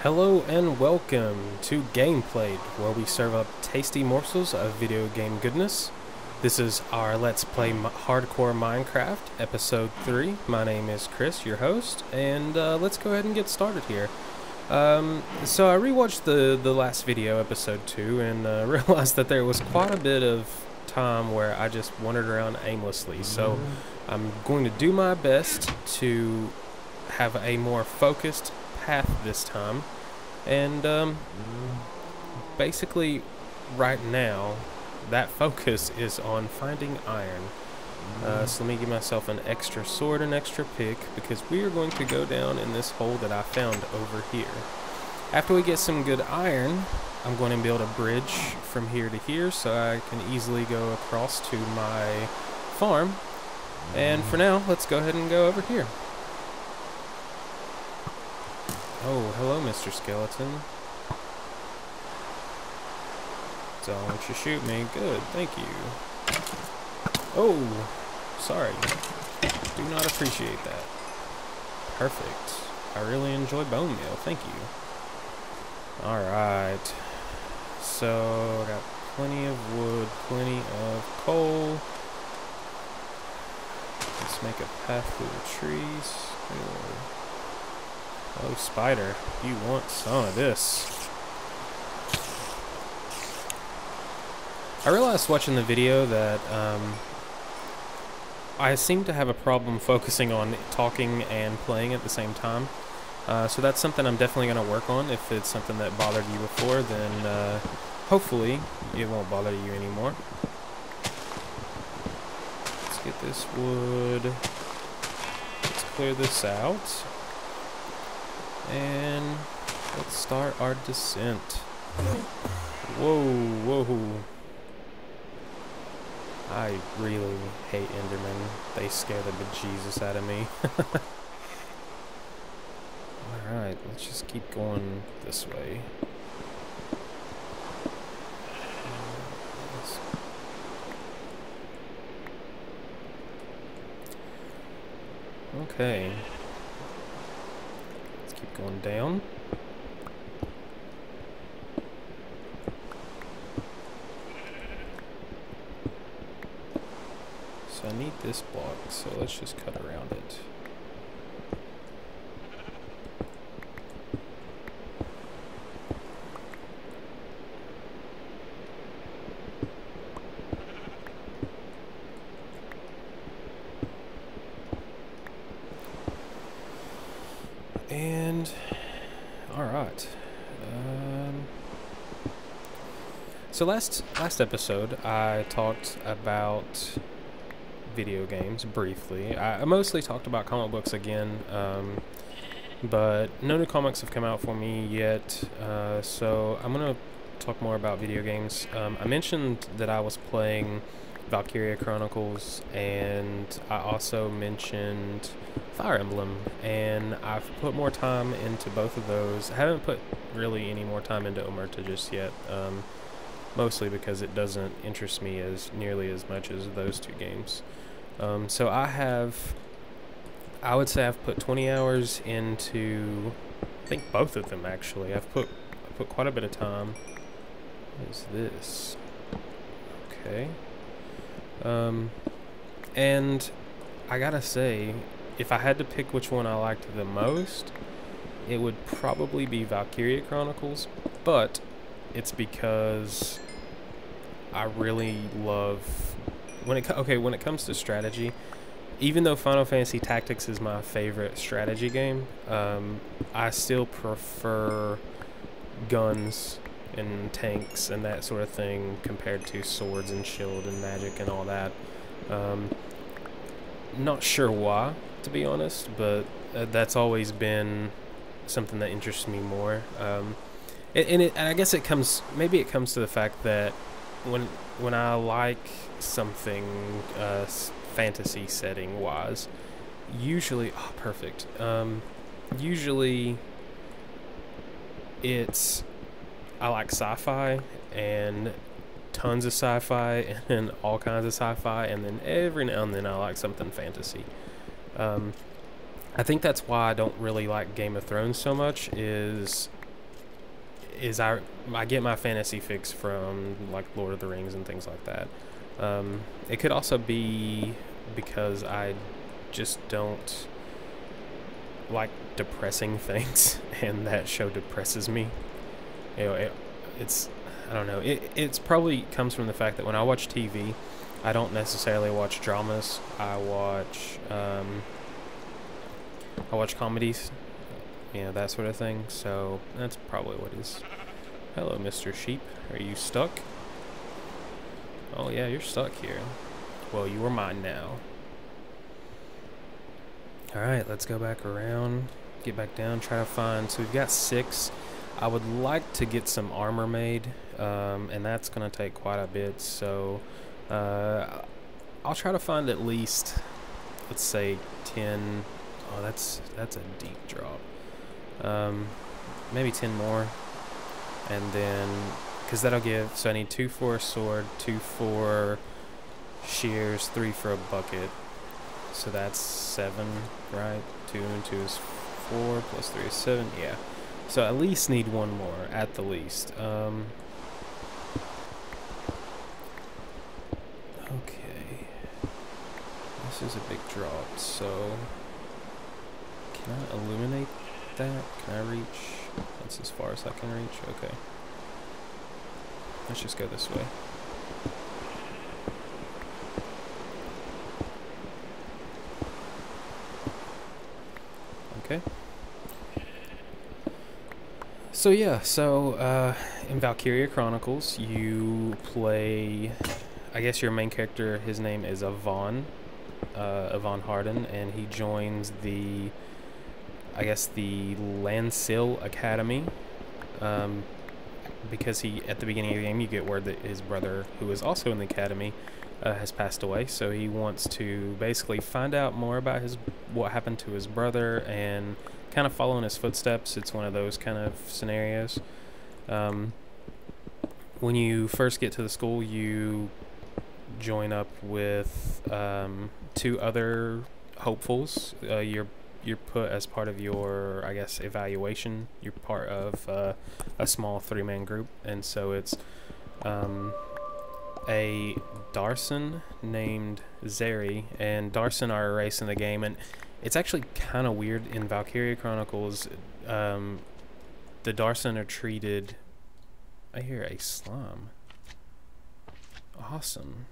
Hello and welcome to Gameplate, where we serve up tasty morsels of video game goodness. This is our Let's Play Hardcore Minecraft, Episode 3. My name is Chris, your host, and let's go ahead and get started here. So I rewatched the last video, Episode 2, and realized that there was quite a bit of time where I just wandered around aimlessly. So I'm going to do my best to have a more focused path this time, and basically right now that focus is on finding iron. So let me give myself an extra sword and extra pick, because we are going to go down in this hole that I found over here. After we get some good iron, I'm going to build a bridge from here to here so I can easily go across to my farm. And for now, let's go ahead and go over here. Oh, hello, Mr. Skeleton. Don't you shoot me. Good, thank you. Oh, sorry. Do not appreciate that. Perfect. I really enjoy bone meal. Thank you. Alright. So, I got plenty of wood, plenty of coal. Let's make a path through the trees. Oh, spider, you want some of this. I realized watching the video that I seem to have a problem focusing on talking and playing at the same time. So that's something I'm definitely going to work on. If it's something that bothered you before, then hopefully it won't bother you anymore. Let's get this wood. Let's clear this out. And let's start our descent. Whoa, whoa. I really hate Endermen. They scare the bejesus out of me. Alright, let's just keep going this way. Okay. Keep going down. So I need this block, so let's just cut around it. And alright. So last episode I talked about video games briefly. I mostly talked about comic books again, but no new comics have come out for me yet, so I'm gonna talk more about video games. I mentioned that I was playing Valkyria Chronicles, and I also mentioned Fire Emblem, and I've put more time into both of those. I haven't put really any more time into Omerta just yet, mostly because it doesn't interest me as nearly as much as those two games. So I would say I've put 20 hours into, I think, both of them actually. I've put quite a bit of time. What is this? Okay. And I gotta say, if I had to pick which one I liked the most, it would probably be Valkyria Chronicles, but it's because I really love when it comes to strategy. Even though Final Fantasy Tactics is my favorite strategy game, I still prefer guns and tanks and that sort of thing compared to swords and shield and magic and all that. Not sure why, to be honest, but that's always been something that interests me more. And I guess it comes to the fact that when I like something fantasy setting wise, usually perfect. Usually I like sci-fi and tons of sci-fi and all kinds of sci-fi, and then every now and then I like something fantasy. I think that's why I don't really like Game of Thrones so much, is is I get my fantasy fix from like Lord of the Rings and things like that. It could also be because I just don't like depressing things, and that show depresses me. You know, it's I don't know. It's probably comes from the fact that when I watch TV, I don't necessarily watch dramas. I watch comedies, you know, that sort of thing. So that's probably what it is. Hello, Mr. Sheep. Are you stuck? Oh yeah, you're stuck here. Well, you are mine now. Alright, let's go back around, get back down, try to find, so we've got 6. I would like to get some armor made, and that's going to take quite a bit, so I'll try to find at least, let's say 10. Oh, that's a deep drop. Maybe 10 more, and then, because that'll give, so I need 2 for a sword, 2 for shears, 3 for a bucket. So that's 7, right? 2 and 2 is 4, plus 3 is 7, yeah. So at least need 1 more, at the least. Okay. This is a big drop, so... Can I illuminate that? Can I reach? That's as far as I can reach, okay. Let's just go this way. Okay. So yeah, in Valkyria Chronicles, you play, I guess your main character, his name is Yvonne Harden, and he joins the, I guess, the Landsill Academy, because at the beginning of the game, you get word that his brother, who is also in the academy, has passed away, so he wants to basically find out more about what happened to his brother and kind of follow in his footsteps. It's one of those kind of scenarios. When you first get to the school, you join up with 2 other hopefuls. You're put as part of your, I guess, evaluation. You're part of a small 3-man group, and so it's a Darson named Zeri, and Darson are a race in the game, and it's actually kind of weird in Valkyria Chronicles. The Darson are treated... I hear a slime. Awesome.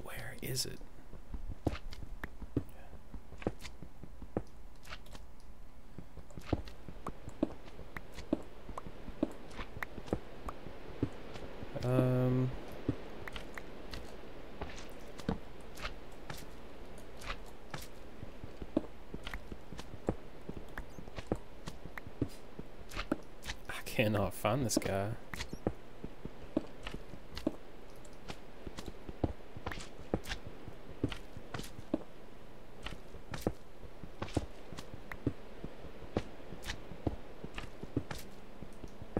Where is it? I cannot find this guy.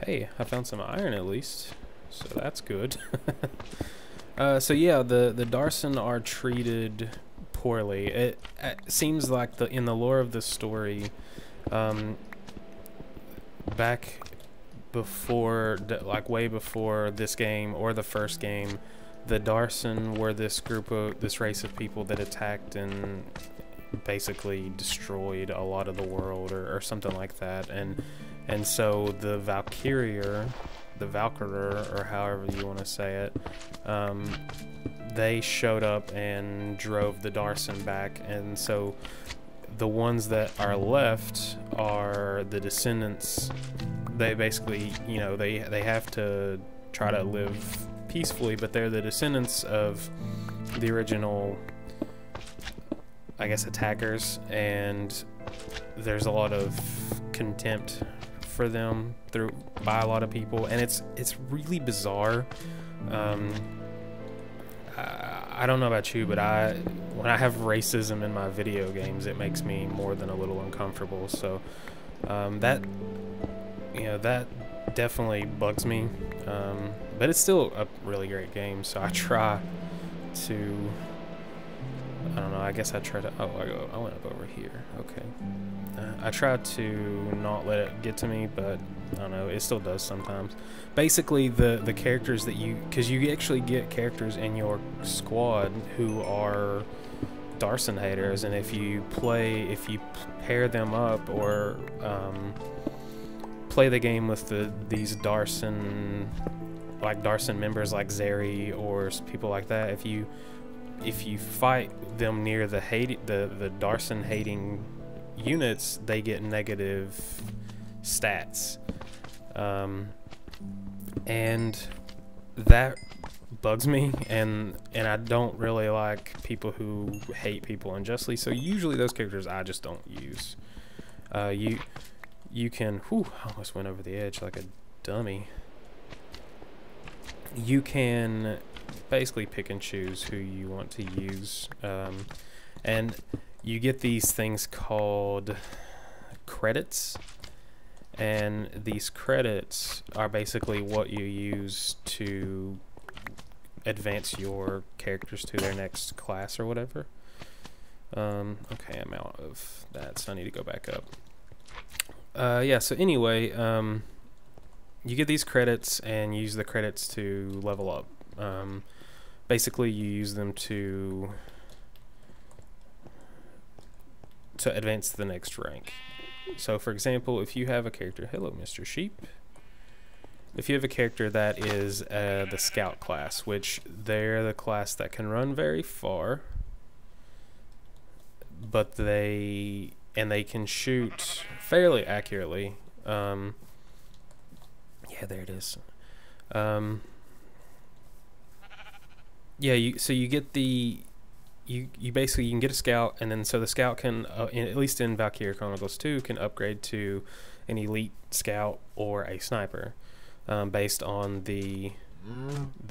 Hey, I found some iron at least, so that's good. So yeah, the Darson are treated poorly. It seems like in the lore of the story, back before, like way before this game or the first game, the Darson were this race of people that attacked and basically destroyed a lot of the world, or something like that, and so the Valkyrier, or however you want to say it, they showed up and drove the Darson back, and so the ones that are left are the descendants. They basically, you know, they have to try to live peacefully, but they're the descendants of the original, I guess, attackers, and there's a lot of contempt for them by a lot of people, and it's really bizarre. I don't know about you, but when I have racism in my video games, it makes me more than a little uncomfortable. So that definitely bugs me, but it's still a really great game, so I try to I don't know, I guess I tried to, oh, I went up over here, okay. I tried to not let it get to me, but I don't know, it still does sometimes. Basically, the characters that because you actually get characters in your squad who are Darson haters, and if you pair them up or play the game with these Darson members like Zeri or people like that, if you fight them near the Darson hating units, they get negative stats, and that bugs me, and I don't really like people who hate people unjustly, so usually those characters I just don't use. You can, whew, I almost went over the edge like a dummy. You can basically pick and choose who you want to use, and you get these things called credits, and these credits are basically what you use to advance your characters to their next class or whatever. Okay, I'm out of that, so I need to go back up. Yeah, so anyway, you get these credits and use the credits to level up. Basically, you use them to advance to the next rank. So, for example, if you have a character, hello, Mr. Sheep. If you have a character that is the Scout class, which they're the class that can run very far, but they can shoot fairly accurately. Yeah, there it is. Yeah, so you get you basically can get a scout, and then so the scout can, at least in Valkyria Chronicles 2, can upgrade to an elite scout or a sniper, based on the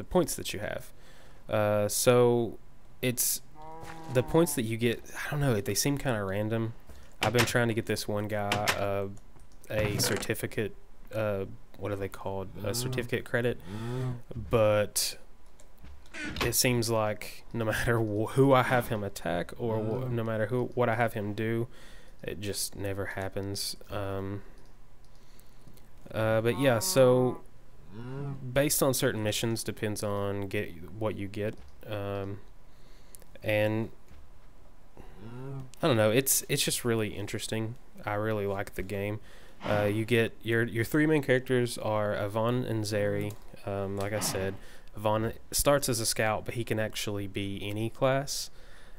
points that you have. So it's the points that you get. I don't know. They seem kind of random. I've been trying to get this one guy a certificate. What are they called? A certificate credit, but it seems like no matter who I have him attack or no matter what I have him do, it just never happens. But yeah, so based on certain missions, depends on what you get, and I don't know. It's just really interesting. I really like the game. You get your three main characters are Yvonne and Zeri. Like I said, Yvonne starts as a scout, but he can actually be any class.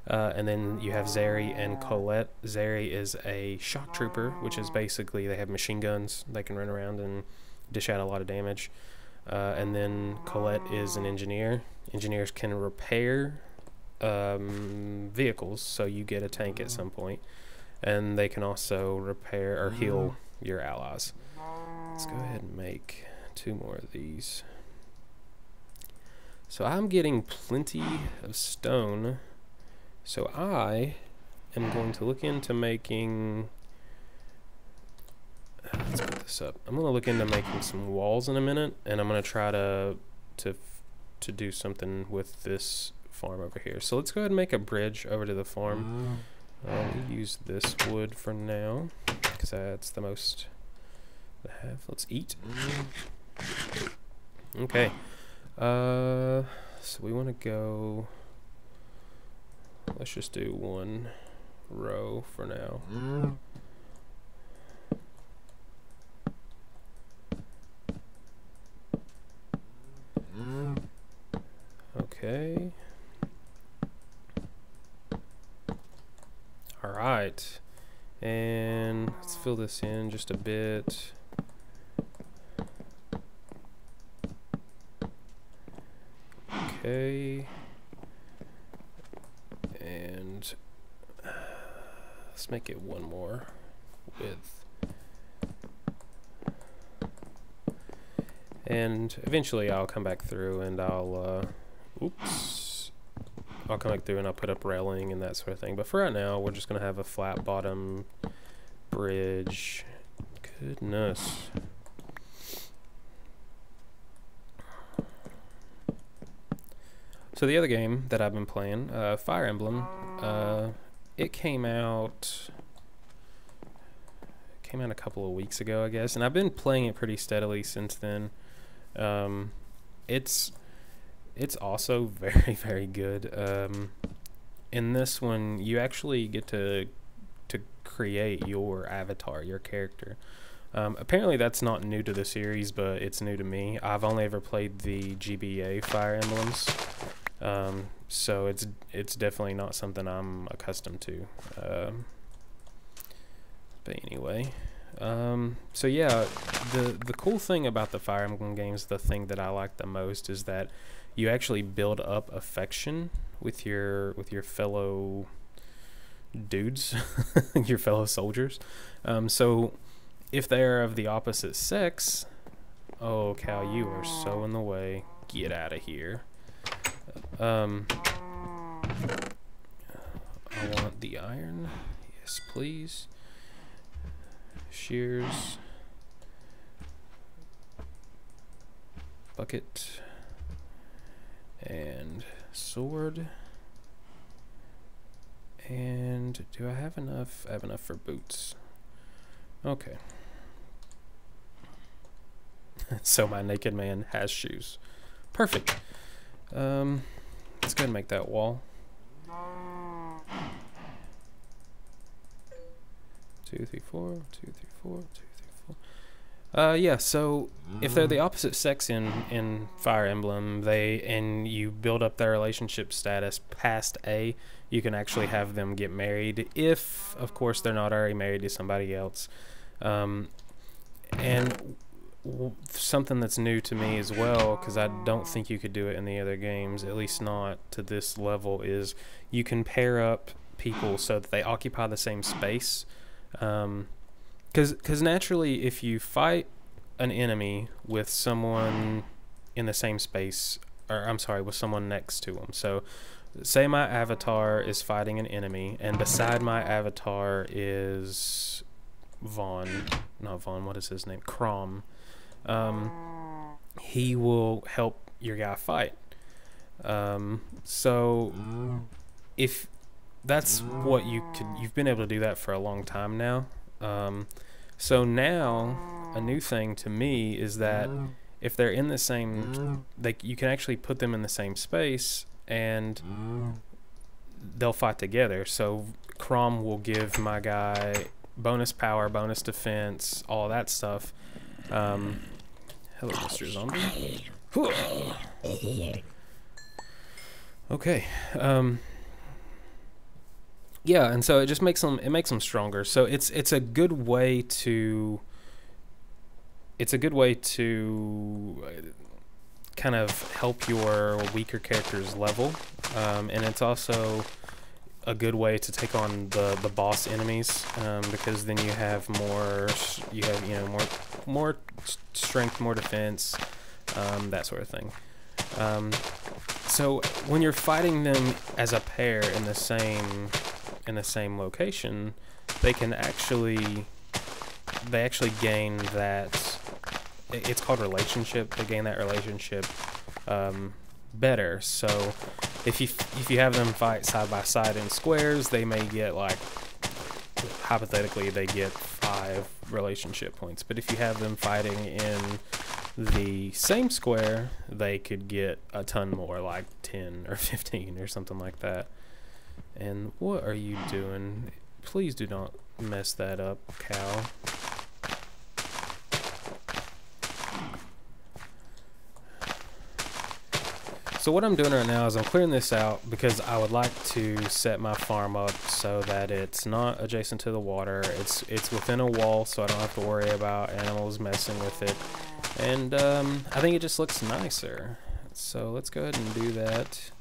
And then you have Zeri and Colette. Zeri is a shock trooper, which is basically they have machine guns. They can run around and dish out a lot of damage. And then Colette is an engineer. Engineers can repair vehicles, so you get a tank at some point. And they can also repair or heal your allies. Let's go ahead and make 2 more of these. So I'm getting plenty of stone, so I am going to look into making, let's put this up. I'm going to look into making some walls in a minute, and I'm going to try to do something with this farm over here. So let's go ahead and make a bridge over to the farm. We'll use this wood for now, because that's the most I have. Let's eat. Okay. So we want to go, let's just do 1 row for now. Okay. Alright. And let's fill this in just a bit. Okay. And let's make it 1 more width. And eventually I'll come back through and I'll I'll come back through and I'll put up railing and that sort of thing. But for right now, we're just gonna have a flat bottom bridge. Goodness. So the other game that I've been playing, Fire Emblem, it came out a couple of weeks ago, I guess, and I've been playing it pretty steadily since then. It's also very, very good. In this one, you actually get to create your avatar, your character. Apparently that's not new to the series, but it's new to me. I've only ever played the GBA Fire Emblems, so it's definitely not something I'm accustomed to. But anyway, so yeah, the cool thing about the Fire Emblem games, the thing that I like the most, is that you actually build up affection with your fellow dudes, your fellow soldiers. So if they're of the opposite sex, oh cow, you are so in the way. Get out of here. I want the iron. Yes, please. Shears. Bucket. And sword. And do I have enough? I have enough for boots. Okay. So my naked man has shoes. Perfect. Let's go ahead and make that wall. 2, 3, 4. 2, 3, 4. 2, 3, 4. Yeah. So if they're the opposite sex in Fire Emblem, and you build up their relationship status past A, you can actually have them get married if, of course, they're not already married to somebody else. And something that's new to me as well, because I don't think you could do it in the other games, at least not to this level, is you can pair up people so that they occupy the same space. Because naturally, if you fight an enemy with someone in the same space, or I'm sorry, with someone next to them. So say my avatar is fighting an enemy, and beside my avatar is not Vaughn, what is his name? Crom. He will help your guy fight. So if that's what you've been able to do that for a long time now. So now a new thing to me is that if they're in the same, you can actually put them in the same space and they'll fight together. So Crom will give my guy bonus power, bonus defense, all that stuff. Hello, Mr. Zombie. Okay. Yeah, and so it just makes them stronger. So it's a good way to kind of help your weaker characters level, and it's also a good way to take on the boss enemies, because then you have more strength, more defense, that sort of thing. So when you're fighting them as a pair in the same location, they actually gain that. It's called relationship. They gain that relationship better. So if you have them fight side by side in squares, they may get, like, hypothetically they get 5 relationship points. But if you have them fighting in the same square, they could get a ton more, like 10 or 15 or something like that. And what are you doing? Please do not mess that up, cow. So what I'm doing right now is I'm clearing this out because I would like to set my farm up so that it's not adjacent to the water. It's within a wall, so I don't have to worry about animals messing with it. And I think it just looks nicer. So let's go ahead and do that.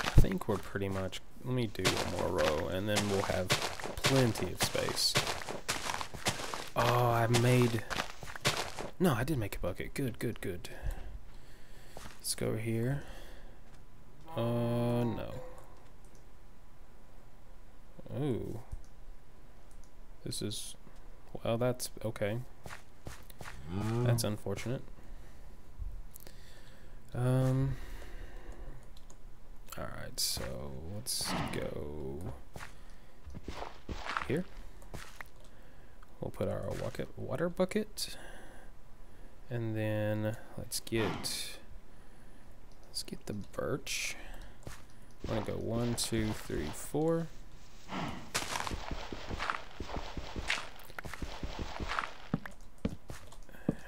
I think we're pretty much... Let me do one more row, and then we'll have plenty of space. Oh, I made... No, I did make a bucket. Good, good, good. Let's go over here. No. Ooh. This is... Well, that's okay. That's unfortunate. Alright, so let's go here. We'll put our water bucket, and then let's get the birch. I'm gonna go 1, 2, 3, 4.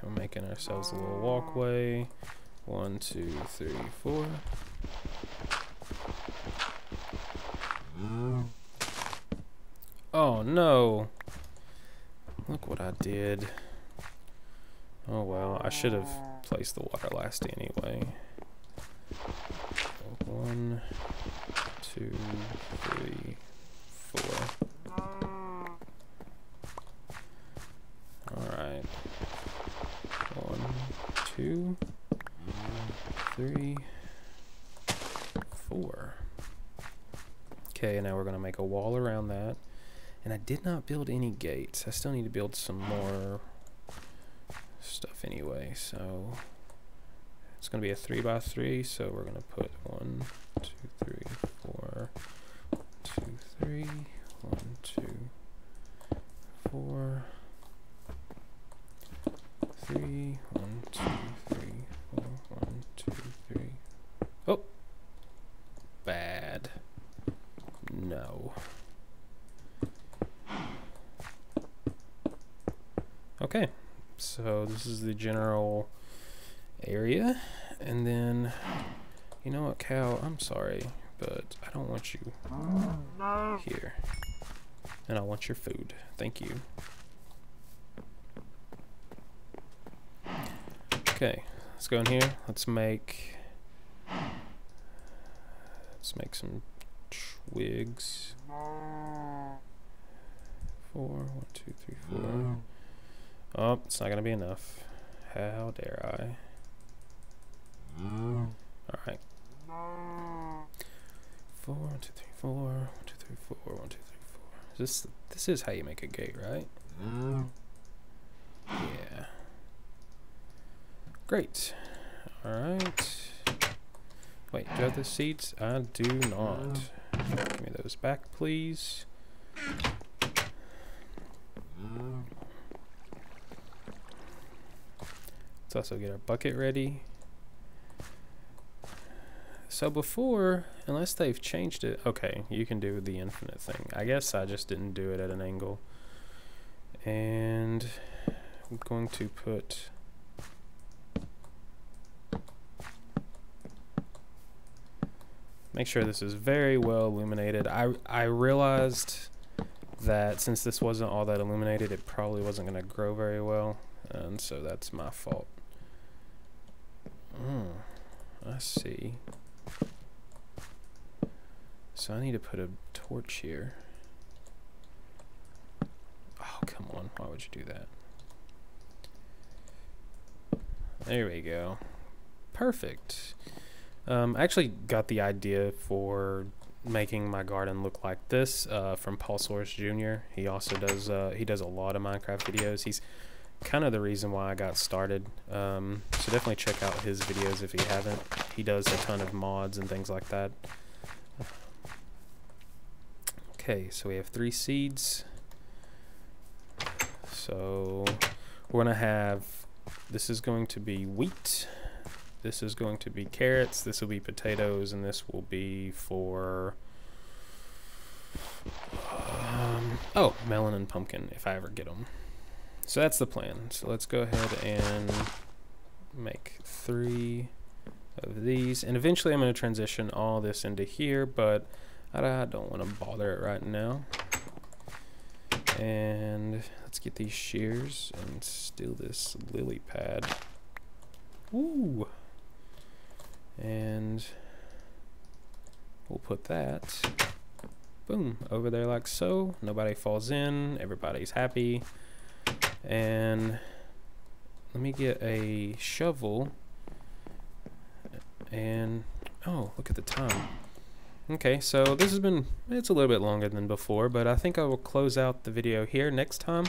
We're making ourselves a little walkway. 1, 2, 3, 4. Oh no! Look what I did. Oh well, I should have placed the water last anyway. 1, 2, 3, 4. Alright. 1, 2, 3, 4. Okay, now we're going to make a wall around that. And I did not build any gates. I still need to build some more stuff anyway. So it's going to be a 3 by 3. So we're going to put 1, 2, 3, 4, 1, 2, 3, 1, 2, 4, 3, 1, 2, 3, 4, 1, 2, 3. Oh, bad. No. Okay, so this is the general area, and then, you know what, cow, I'm sorry, but I don't want you here, and I want your food. Thank you. Okay, let's go in here. Let's make some twigs. 4, 1, 2, 3, 4. Oh, it's not gonna be enough. How dare I? Alright. 4, 1, 2, 3, 4, 1, 2, 3, 4, 1, 2, 3, 4. This is how you make a gate, right? Yeah. Great. Alright. Wait, do I have the seeds? I do not. Give me those back, please. Let's also get our bucket ready. So before, unless they've changed it, okay, you can do the infinite thing. I guess I just didn't do it at an angle. And I'm going to put make sure this is very well illuminated. I realized that since this wasn't all that illuminated, it probably wasn't going to grow very well, and so that's my fault. I see. So I need to put a torch here. Oh, come on. Why would you do that? There we go. Perfect. I actually got the idea for making my garden look like this from Paul Soares Jr. He also does a lot of Minecraft videos. He's kind of the reason why I got started. So definitely check out his videos if you haven't. He does a ton of mods and things like that. Okay, so we have 3 seeds. So we're gonna have, this is going to be wheat, this is going to be carrots, this will be potatoes, and this will be for oh, melon and pumpkin if I ever get them. So that's the plan. So let's go ahead and make 3 of these, and eventually I'm going to transition all this into here, but I don't want to bother it right now. And let's get these shears and steal this lily pad. Ooh. And we'll put that, boom, over there like so. Nobody falls in, everybody's happy. And let me get a shovel. And oh, look at the time. Okay, so this has been, it's a little bit longer than before, but I think I will close out the video here. Next time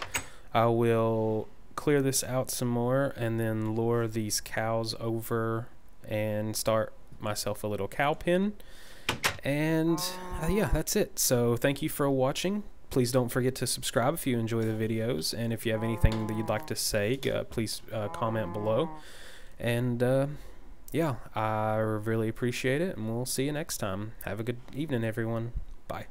I will clear this out some more and then lure these cows over and start myself a little cow pen. And yeah, that's it. So thank you for watching. Please don't forget to subscribe if you enjoy the videos, and if you have anything that you'd like to say, please comment below. And yeah, I really appreciate it, and we'll see you next time. Have a good evening, everyone. Bye.